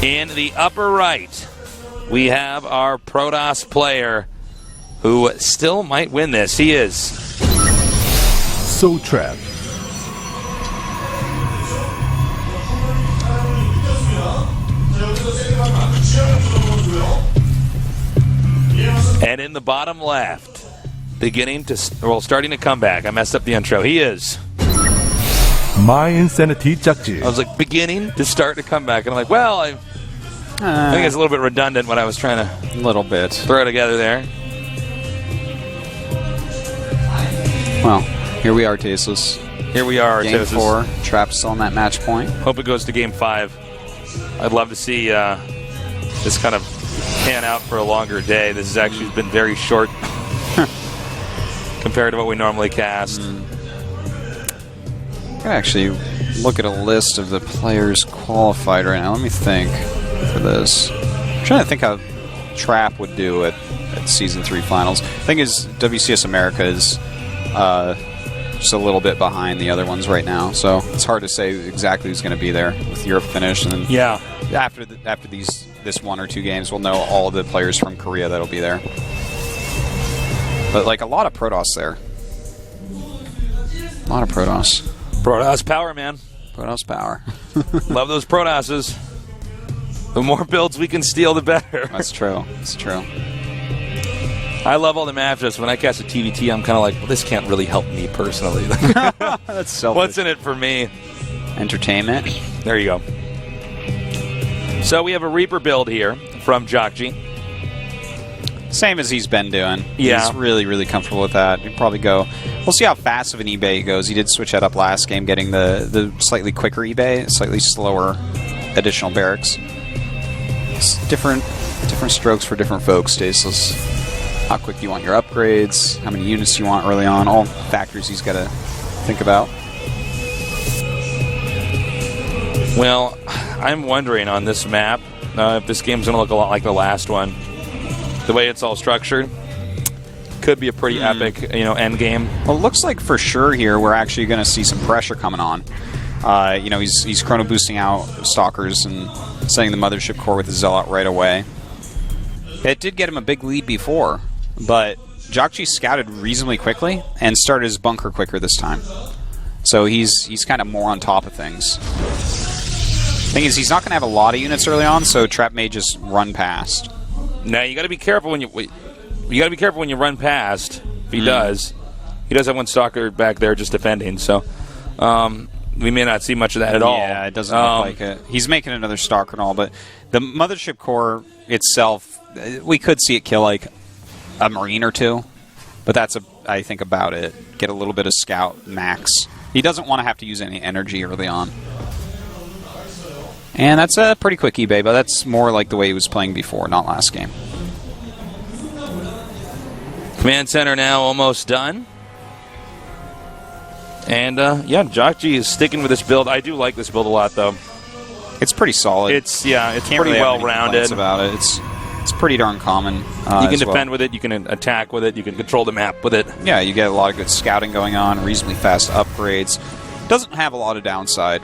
In the upper right, we have our Protoss player who still might win this. He is So Trapped. And in the bottom left, starting to come back. I messed up the intro. He is My Insanity JAGJI. I was like beginning to start to come back, and I'm like, well, I think it's a little bit redundant what I was trying to throw together there. Well, here we are, Tasteless. Here we are, Game Tasteless. 4, Trapp's on that match point. Hope it goes to Game 5. I'd love to see this kind of pan out for a longer day. This has actually been very short compared to what we normally cast. I can actually look at a list of the players qualified right now. Let me think for this. I'm trying to think how Trap would do at Season 3 Finals. The thing is, WCS America is just a little bit behind the other ones right now, so it's hard to say exactly who's going to be there with Europe finished. And then after this 1 or 2 games, we'll know all of the players from Korea that'll be there. But like a lot of Protoss there. A lot of Protoss. Protoss power, man. Protoss power. Love those Protosses. The more builds we can steal, the better. That's true. That's true. I love all the matchups. When I cast a TVT, I'm kind of like, well, this can't really help me personally. That's selfish. What's in it for me? Entertainment. There you go. So we have a Reaper build here from jjakji. Same as he's been doing. Yeah. He's really, really comfortable with that. He'll probably go... We'll see how fast of an eBay he goes. He did switch that up last game, getting the slightly quicker eBay, slightly slower additional barracks. It's different strokes for different folks, Tasteless. How quick you want your upgrades, how many units you want early on, all factors he's got to think about. Well, I'm wondering on this map if this game's going to look a lot like the last one. The way it's all structured could be a pretty epic, end game. Well, it looks like for sure here we're actually going to see some pressure coming on. He's chrono boosting out Stalkers and setting the Mothership core with the Zealot right away. It did get him a big lead before, but jjakji scouted reasonably quickly and started his bunker quicker this time. So he's kind of more on top of things. Thing is, he's not going to have a lot of units early on, so Trap may just run past. Now you got to be careful when you run past. If he does have one Stalker back there just defending, so we may not see much of that at all. Yeah, it doesn't look like it. He's making another Stalker and all, but the Mothership core itself, we could see it kill like a Marine or two, but that's I think about it. Get a little bit of scout max. He doesn't want to have to use any energy early on. And that's a pretty quick eBay, but that's more like the way he was playing before, not last game. Command center now almost done. And, jjakji is sticking with this build. I do like this build a lot, though. It's pretty solid. It's pretty really well-rounded. About it. It's pretty darn common. You can defend with it. You can attack with it. You can control the map with it. Yeah, you get a lot of good scouting going on, reasonably fast upgrades. Doesn't have a lot of downside.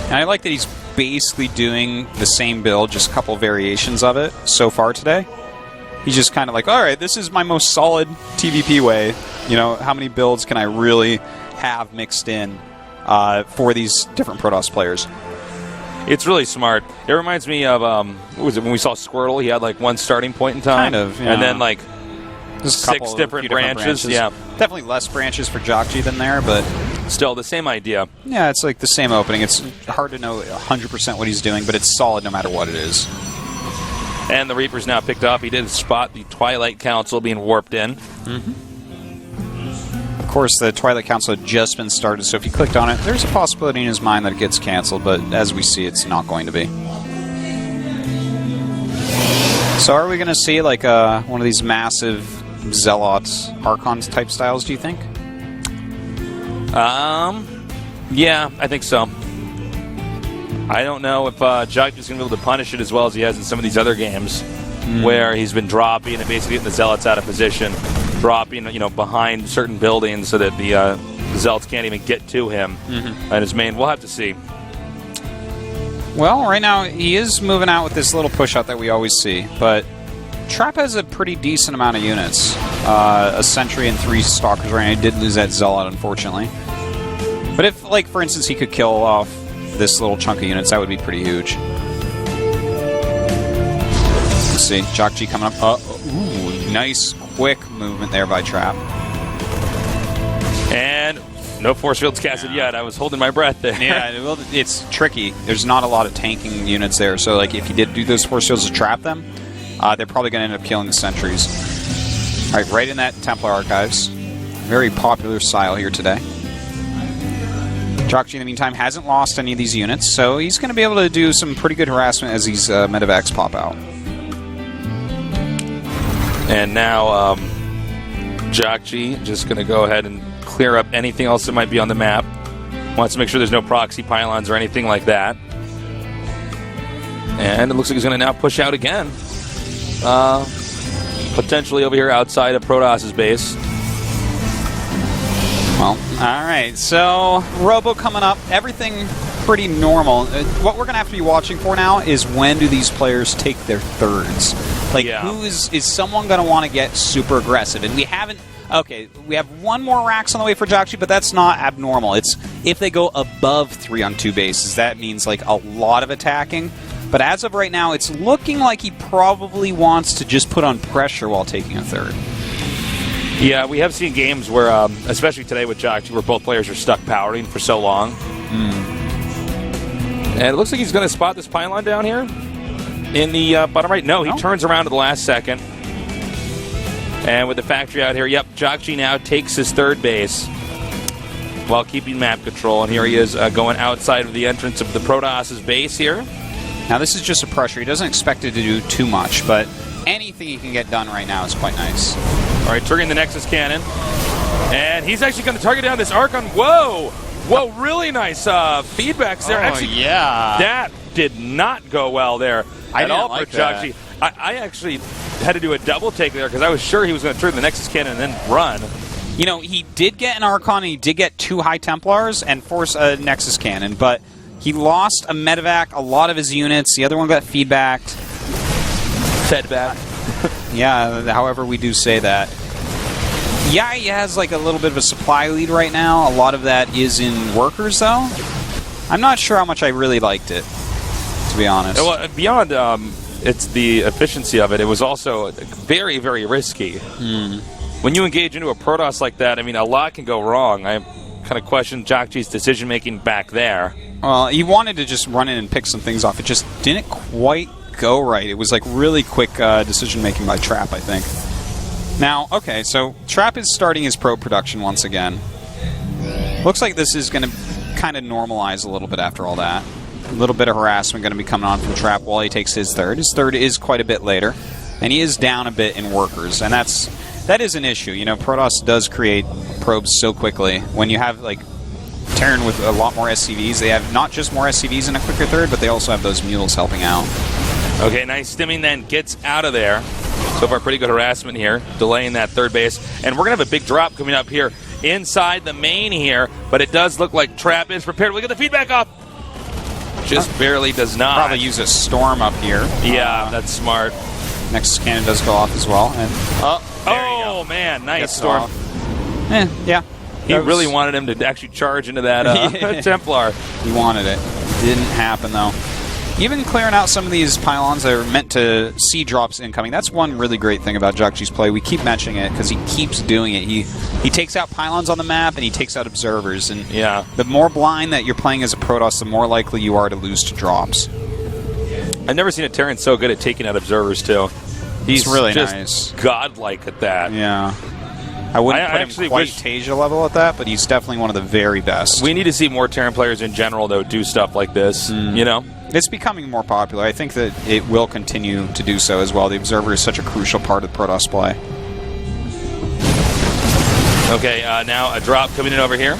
And I like that he's basically doing the same build, just a couple variations of it so far today. He's just kind of like, all right, this is my most solid TVP way. How many builds can I really have mixed in for these different Protoss players? It's really smart. It reminds me of, what was it, when we saw Squirtle? He had like one starting point in time. Kind of, yeah. And then like just six different branches. Yeah. Definitely less branches for jjakji than there, but still the same idea. Yeah, it's like the same opening. It's hard to know 100% what he's doing, but it's solid no matter what it is. And the Reaper's now picked up. He did spot the Twilight Council being warped in. Of course, the Twilight Council had just been started, so if he clicked on it, there's a possibility in his mind that it gets canceled, but as we see, it's not going to be. So are we going to see like one of these massive Zealots, Archons type styles, do you think? Yeah, I think so. I don't know if jjakji's going to be able to punish it as well as he has in some of these other games, where he's been dropping and basically getting the Zealots out of position, dropping behind certain buildings so that the Zealots can't even get to him and his main. We'll have to see. Well, right now he is moving out with this little push out that we always see, but Trap has a pretty decent amount of units. A Sentry and 3 Stalkers right now. He did lose that Zealot, unfortunately. But if, like, for instance, he could kill off this little chunk of units, that would be pretty huge. Let's see. JOGUNSHOP coming up. Ooh, nice, quick movement there by Trap. And no force fields casted yet. I was holding my breath there. Yeah, it's tricky. There's not a lot of tanking units there, so like if you did do those force fields to trap them, they're probably going to end up killing the sentries. All right, right in that Templar Archives. Very popular style here today. JOGUNSHOP, in the meantime, hasn't lost any of these units, so he's going to be able to do some pretty good harassment as these medevacs pop out. And now JOGUNSHOP just going to go ahead and clear up anything else that might be on the map. Wants to make sure there's no proxy pylons or anything like that. And it looks like he's going to now push out again. Potentially over here outside of Protoss's base. Well, all right. So, Robo coming up. Everything pretty normal. What we're going to have to be watching for now is when do these players take their thirds? Like, who is someone going to want to get super aggressive? And we haven't... Okay, we have one more racks on the way for JOGUNSHOP, but that's not abnormal. It's if they go above 3 on 2 bases, that means like a lot of attacking. But as of right now, it's looking like he probably wants to just put on pressure while taking a third. Yeah, we have seen games where, especially today with JOGUNSHOP, where both players are stuck powering for so long. And it looks like he's going to spot this pylon down here in the bottom right. No, he turns around at the last second. And with the factory out here, yep, JOGUNSHOP now takes his third base while keeping map control. And here he is going outside of the entrance of the Protoss's base here. Now this is just a pressure. He doesn't expect it to do too much, but anything he can get done right now is quite nice. All right, triggering the Nexus Cannon. And he's actually going to target down this Archon. Whoa! Whoa, really nice feedbacks there. Actually, that did not go well there at all for JOGUNSHOP. I actually had to do a double take there because I was sure he was going to trigger the Nexus Cannon and then run. You know, he did get an Archon and he did get 2 High Templars and force a Nexus Cannon, but he lost a medevac, a lot of his units. The other one got feedbacked. Fedback. Yeah, however we do say that. Yeah, he has like a little bit of a supply lead right now. A lot of that is in workers, though. I'm not sure how much I really liked it, to be honest. Well, beyond it's the efficiency of it, it was also very, very risky. When you engage into a Protoss like that, I mean, a lot can go wrong. I kind of question JOGUNSHOP's decision-making back there. Well, he wanted to just run in and pick some things off. It just didn't quite go right. It was like really quick decision-making by Trap, I think. Now, okay, so Trap is starting his probe production once again. Looks like this is going to kind of normalize a little bit after all that. A little bit of harassment going to be coming on from Trap while he takes his third. His third is quite a bit later, and he is down a bit in workers, and that is an issue. You know, Protoss does create probes so quickly. When you have, like, Terran with a lot more SCVs, they have not just more SCVs and a quicker third, but they also have those mules helping out. Okay, nice stimming then gets out of there. So far, pretty good harassment here, delaying that third base. And we're going to have a big drop coming up here inside the main here, but it does look like Trap is prepared. Look at the feedback up. Just barely does not. Probably use a storm up here. Yeah, that's smart. Nexus Cannon does go off as well. And oh man, nice storm. Yeah. He really wanted him to actually charge into that Templar. He wanted it. Didn't happen, though. Even clearing out some of these pylons that are meant to see drops incoming. That's one really great thing about JOGUNSHOP's play. We keep mentioning it because he keeps doing it. He takes out pylons on the map and he takes out observers. And the more blind that you're playing as a Protoss, the more likely you are to lose to drops. I've never seen a Terran so good at taking out observers, too. He's really just nice. godlike at that. Yeah. I wouldn't put him quite Tasia level at that, but he's definitely one of the very best. We need to see more Terran players in general, though, do stuff like this, you know? It's becoming more popular. I think that it will continue to do so as well. The Observer is such a crucial part of the Protoss play. Okay, now a drop coming in over here.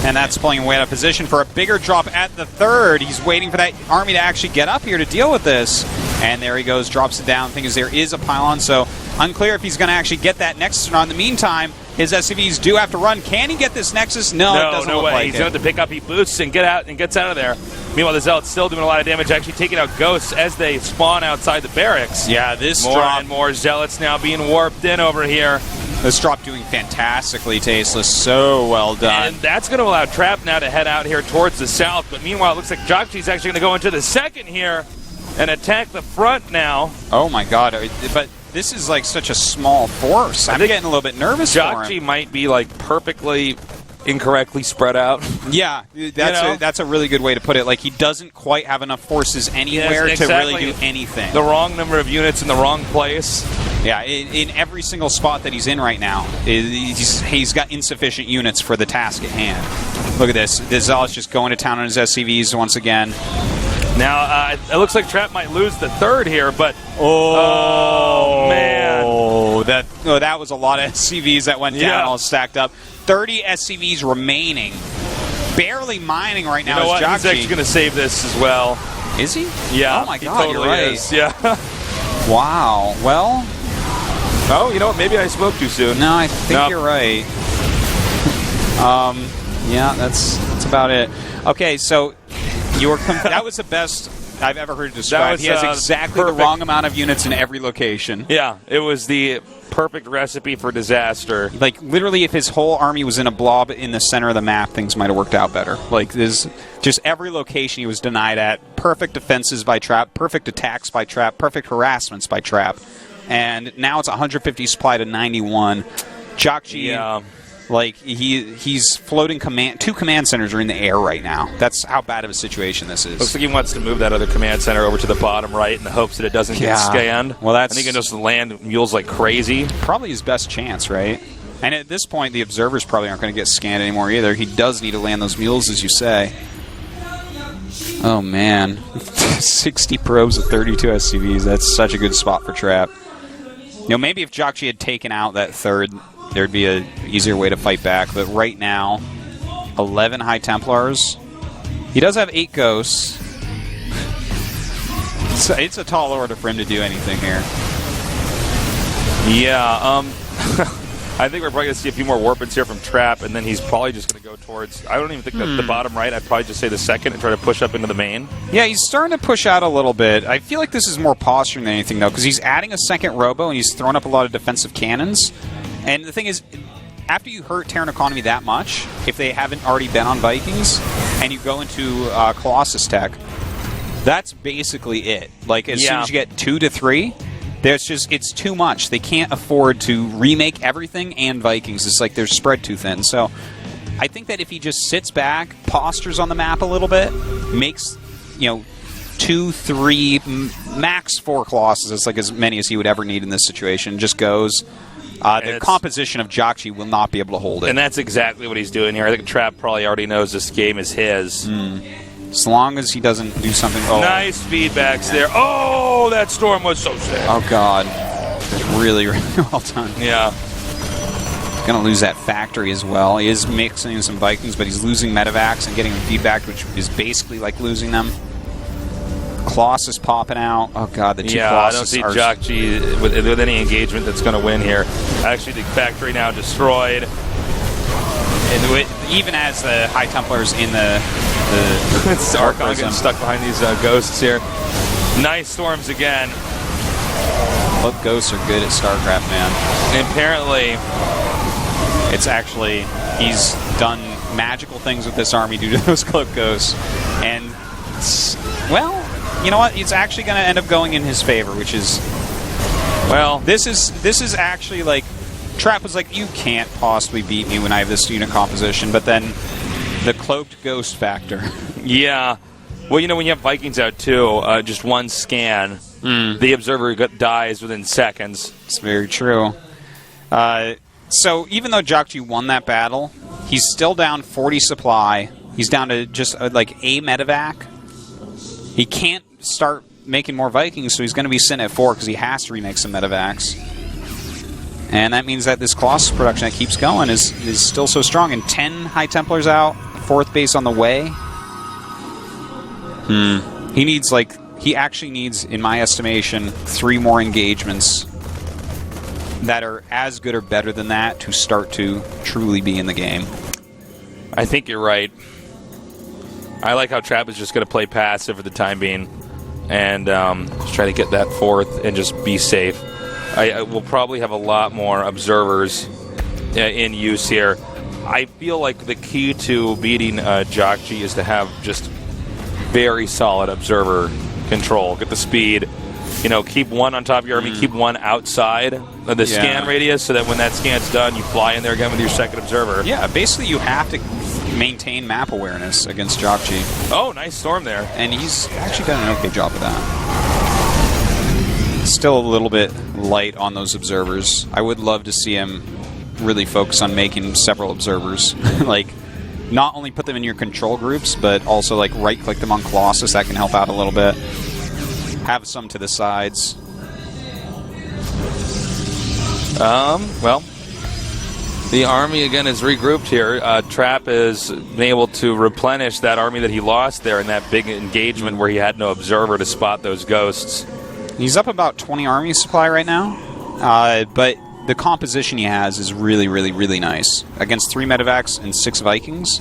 And that's pulling away out of position for a bigger drop at the third. He's waiting for that army to actually get up here to deal with this. And there he goes, drops it down. The thing is, there is a pylon, so unclear if he's going to actually get that Nexus or not. In the meantime, his SCVs do have to run. Can he get this Nexus? No, it doesn't look way. like He's it. going to have to pick up. He boosts and get out and gets out of there. Meanwhile, the Zealots still doing a lot of damage, actually taking out ghosts as they spawn outside the barracks. Yeah, this more drop, and more Zealots now being warped in over here. This drop doing fantastically, Tasteless. So well done. And that's going to allow Trap now to head out here towards the south. But meanwhile, it looks like jjakji's actually going to go into the second here and attack the front now. Oh my God! But this is like such a small force. I'm getting a little bit nervous for him. jjakji might be like perfectly incorrectly spread out. Yeah, that's a really good way to put it. Like, he doesn't quite have enough forces anywhere to really do anything. The wrong number of units in the wrong place. Yeah, in every single spot that he's in right now, he's got insufficient units for the task at hand. Look at this. The Zealot's just going to town on his SCVs once again. Now, it looks like Trap might lose the third here, but... Oh man. That was a lot of SCVs that went down all stacked up. 30 SCVs remaining. Barely mining right now. You know what? Is He's actually going to save this as well. Is he? Yeah. Oh my God, totally you're right. is. Yeah. Wow. Well... Oh, you know what? Maybe I spoke too soon. No, I think you're right. Yeah, that's about it. Okay, so that was the best I've ever heard described. He has exactly the wrong amount of units in every location. Yeah, it was the perfect recipe for disaster. Like, literally, if his whole army was in a blob in the center of the map, things might have worked out better. Like, there's just every location he was denied at. Perfect defenses by Trap, perfect attacks by Trap, perfect harassments by Trap. And now it's 150 supply to 91. jjakji, like, he's floating two command centers are in the air right now. That's how bad of a situation this is. Looks like he wants to move that other command center over to the bottom right in the hopes that it doesn't get scanned. Well, I think he can just land mules like crazy. Probably his best chance, right? And at this point, the observers probably aren't going to get scanned anymore either. He does need to land those mules, as you say. Oh, man. 60 probes with 32 SCVs. That's such a good spot for Trap. You know, maybe if jjakji had taken out that third, there'd be an easier way to fight back. But right now, 11 High Templars. He does have 8 Ghosts. So it's a tall order for him to do anything here. Yeah, I think we're probably going to see a few more warpins here from Trap, and then he's probably just going to go towards... I don't even think that the bottom right. I'd probably just say the second and try to push up into the main. Yeah, he's starting to push out a little bit. I feel like this is more posturing than anything, though, because he's adding a second robo, and he's throwing up a lot of defensive cannons. And the thing is, after you hurt Terran economy that much, if they haven't already been on Vikings, and you go into Colossus tech, that's basically it. Like, as soon as you get 2 to 3... it's too much. They can't afford to remake everything and Vikings. It's like they're spread too thin. So I think that if he just sits back, postures on the map a little bit, makes, 2, 3, max 4 Colossus, it's like as many as he would ever need in this situation, just goes, the composition of jjakji will not be able to hold it. And that's exactly what he's doing here. I think Trap probably already knows this game is his. As long as he doesn't do something... Oh. Nice feedbacks there. Oh, that storm was so sick. Oh, God. Really, really well done. Yeah. Going to lose that factory as well. He is mixing some Vikings, but he's losing medevacs and getting them feedback, which is basically like losing them. Colossus popping out. Oh, God, the two Colossus I don't see jjakji with any engagement that's going to win here. Actually, the factory now destroyed. And even as the High Templars in the Archon getting stuck behind these ghosts here. Nice storms again. Cloak ghosts are good at Starcraft, man. And apparently, it's actually, he's done magical things with this army due to those cloak ghosts. And, well, you know what? It's actually going to end up going in his favor, which is, well, this is actually like, Trap was like, you can't possibly beat me when I have this unit composition, but then the cloaked ghost factor. Yeah. Well, when you have Vikings out too, just one scan, the observer dies within seconds. It's very true. So even though jjakji won that battle, he's still down 40 supply. He's down to just like a medevac. He can't start making more Vikings, so he's going to be sitting at 4 because he has to remake some medevacs. And that means that this Colossus production that keeps going is still so strong. And 10 High Templars out, 4th base on the way. He actually needs, in my estimation, 3 more engagements that are as good or better than that to start to truly be in the game. I think you're right. I like how Trap is just going to play passive for the time being and just try to get that fourth and just be safe. I will probably have a lot more observers in use here. I feel like the key to beating jjakji is to have just very solid observer control. Get the speed. Keep one on top of your army, keep one outside of the scan radius so that when that scan's done, you fly in there again with your second observer. Yeah, basically you have to maintain map awareness against jjakji. Oh, nice storm there. And he's actually done an okay job of that. Still a little bit light on those observers. I would love to see him really focus on making several observers. Like, not only put them in your control groups, but also like right-click them on Colossus. That can help out a little bit. Have some to the sides. Well, the army again is regrouped here. Trap has been able to replenish that army that he lost there in that big engagement where he had no observer to spot those ghosts. He's up about 20 army supply right now, but the composition he has is really, really, really nice. Against 3 medevacs and 6 Vikings,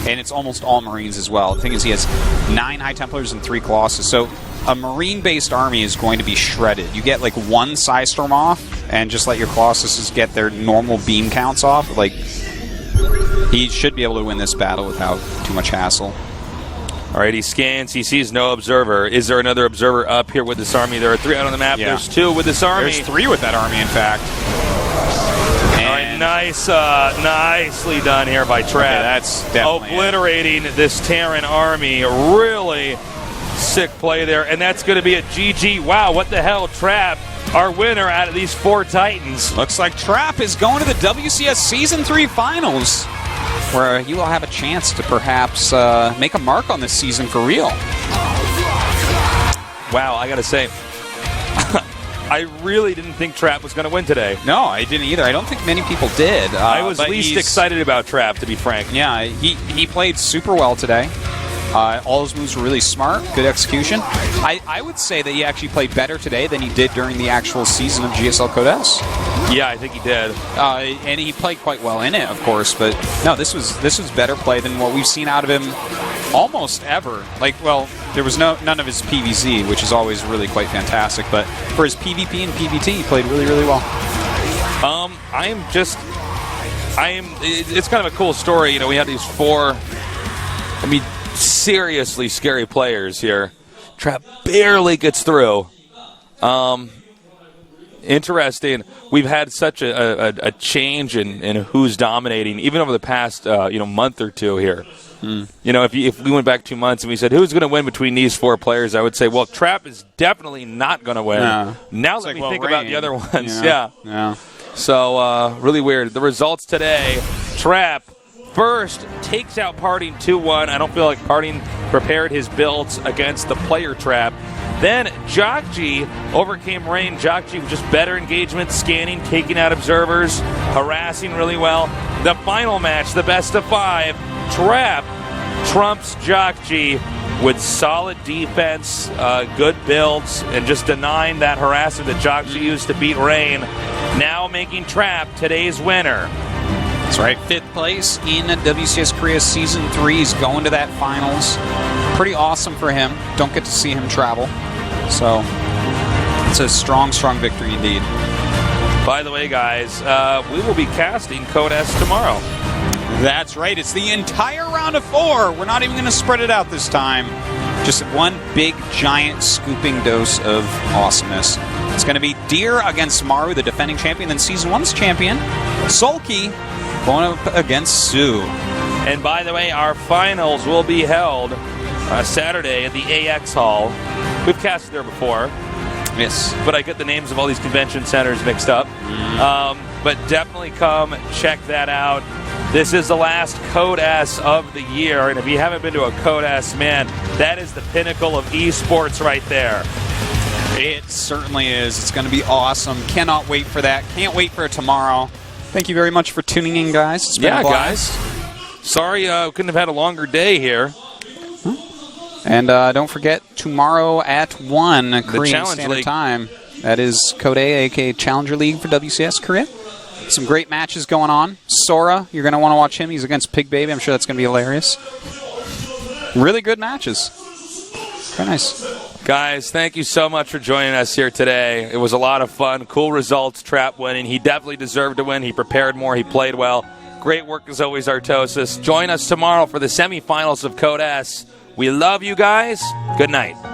and it's almost all Marines as well. The thing is, he has 9 High Templars and 3 Colossus, so a Marine-based army is going to be shredded. You get like 1 Psystorm off, and just let your Colossuses get their normal beam counts off. Like, he should be able to win this battle without too much hassle. All right, he scans. He sees no observer. Is there another observer up here with this army? There are 3 out on the map. Yeah. There's 2 with this army. There's 3 with that army, in fact. All right, nicely done here by Trap. Okay, that's definitely obliterating this Terran army. Really sick play there, and that's going to be a GG. Wow, what the hell, Trap, our winner out of these 4 Titans. Looks like Trap is going to the WCS Season 3 Finals, where he will have a chance to perhaps make a mark on this season for real. Wow, I got to say, I really didn't think Trap was going to win today. No, I didn't either. I don't think many people did. I was least excited about Trap, to be frank. Yeah, he played super well today. All his moves were really smart, good execution. I would say that he actually played better today than he did during the actual season of GSL Code S. Yeah, I think he did. And he played quite well in it, of course. But no, this was better play than what we've seen out of him almost ever. Like, well, there was none of his PvZ, which is always really quite fantastic. But for his PvP and PvT, he played really, really well. It's kind of a cool story. We had these 4. Seriously scary players here. Trap barely gets through. Interesting. We've had such a change in who's dominating, even over the past month or 2 here. If we went back 2 months and we said who's going to win between these 4 players, I would say, well, Trap is definitely not going to win. Yeah. Now let me think about the other ones. Yeah. So really weird. The results today: Trap first takes out Parting 2-1. I don't feel like Parting prepared his builds against the player Trap. Then jjakji overcame Rain. jjakji with just better engagement, scanning, taking out observers, harassing really well. The final match, the best of 5, Trap trumps jjakji with solid defense, good builds, and just denying that harasser that jjakji used to beat Rain. Now making Trap today's winner. That's right. 5th place in WCS Korea Season 3. He's going to that finals. Pretty awesome for him. Don't get to see him travel. So it's a strong, strong victory indeed. By the way, guys, we will be casting Code S tomorrow. That's right. It's the entire round of 4. We're not even going to spread it out this time. Just one big, giant, scooping dose of awesomeness. It's going to be Deer against Maru, the defending champion, then Season 1's champion, Sulky, going up against Sue. And by the way, our finals will be held Saturday at the AX Hall. We've casted there before. Yes. But I get the names of all these convention centers mixed up. But definitely come check that out. This is the last Code S of the year. And if you haven't been to a Code S, man, that is the pinnacle of esports right there. It certainly is. It's going to be awesome. Cannot wait for that. Can't wait for tomorrow. Thank you very much for tuning in, guys. It's been a blast. Guys. Sorry couldn't have had a longer day here. And don't forget, tomorrow at 1 Korean Standard League. Time. That is Code A, a.k.a. Challenger League for WCS Korea. Some great matches going on. Sora, you're going to want to watch him. He's against Pig Baby. I'm sure that's going to be hilarious. really good matches. Very nice. Guys, thank you so much for joining us here today. It was a lot of fun. Cool results. Trap winning. He definitely deserved to win. He prepared more. He played well. Great work as always, Artosis. Join us tomorrow for the semifinals of Code S. We love you guys. Good night.